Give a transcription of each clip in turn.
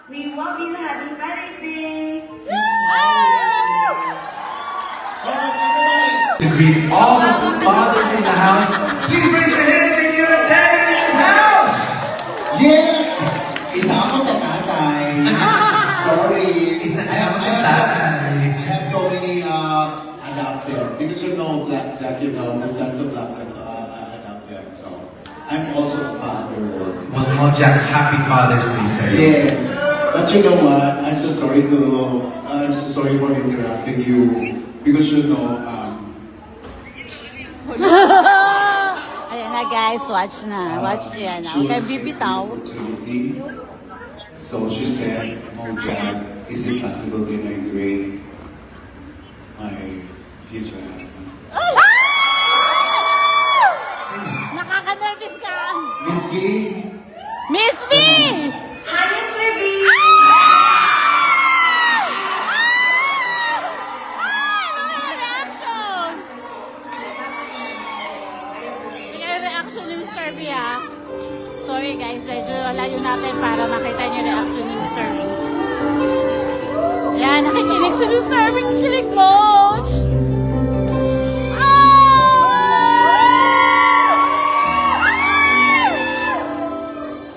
we love you. Happy Father's Day! To greet all the fathers in the house, please raise your hand if you're a daddy in this house! Yeah! Isa ako sa tatay. Sorry. Isa na ako sa tatay. I have so many adopted. Because you know, Blackjack, you know, the sons of Blackjack adopted. So, I'm also a father. Well, Mojak, happy Father's Day, sir. Yes. But you know what? I'm so sorry for interrupting you. Because you know, Ayan na guys, watch na. Watch yan. Huwag kayo bibitaw. opportunity. So she said, Mojak, is it possible can I grade my future husband? Nakaka-nervous ka. Miss B? Miss B! Hi, Mr. B! Reaction ni Mr. B, ha? Sorry guys, medyo layo natin para makita niyo reaction ni Mr. B. Ayan, nakikinig si Mr. B. Kikinig coach!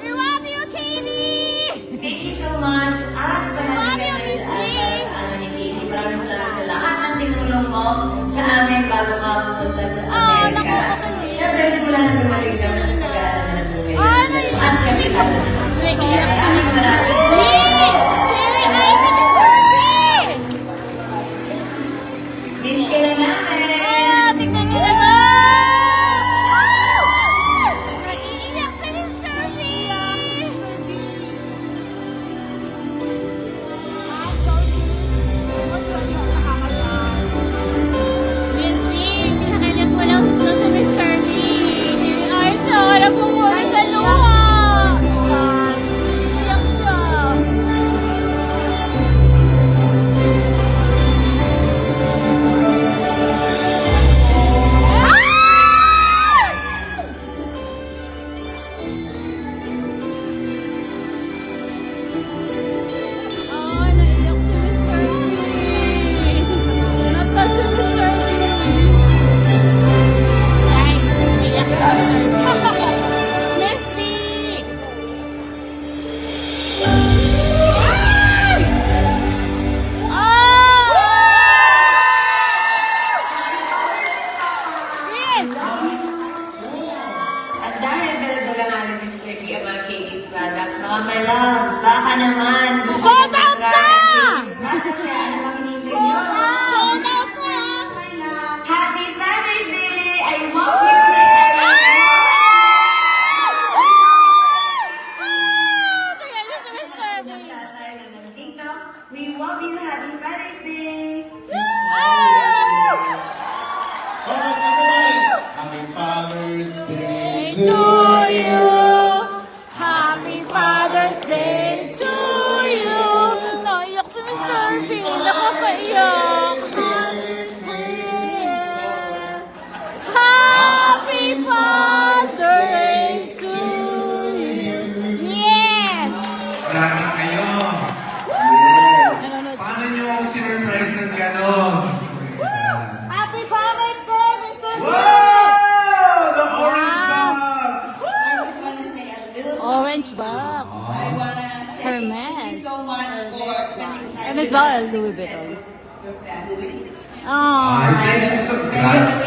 We love you, Katie! Thank you so much. At panaligan na sa para sa amin ni Katie. Maraming salamat sa lahat ng tinulong mo sa amin bago ka pumunta sa Amerika. nakakakinig. Siyempre, simula na dumating ka, mas nagkaroon na ng buhay. Ay, At siyempre, ka na naman. Kaya Maraming salamat. Miss ka na namin. Tingnan niyo naman! Naiiyak si Mr. B! Miss B, pinakailan mo lang gusto sa Mr. B. Ay, harap mo muna sa luha! Iyak siya. Oh, naiyak si Mr. B. Nata si Mr. B. Guys, naiyak si Mr. B. Miss B. Yes! At dahil dala-dala nga ng Mr. B ang mga Katie's products, mga my loves, baka naman gusto Sold niyo out mag-try na! Katie's products. Kaya ano bang hinihintay niyo? Sold out na! Happy Father's Day! I hope you will Tingnan niyo si Mr. B. ng tatay na nandito. We love you. Happy Father's Day! Alright, everybody! Happy Father's Day To you, Happy Father's Day to you. Naiyak si Mr. B. Nakakaiyak. Happy Father's Day to you. Yes! Marami kayo. Nanonood siya. Paano nyo ako sinurprise ng gano'n? Happy Father's Day, Mr. B. Wow! The orange box! I just want to say a little something. Orange box. I want to say Hermes. thank you so much for spending time Hermes with ba? us, Louis Vuitton. your family. Oh. Ay, thank you so much.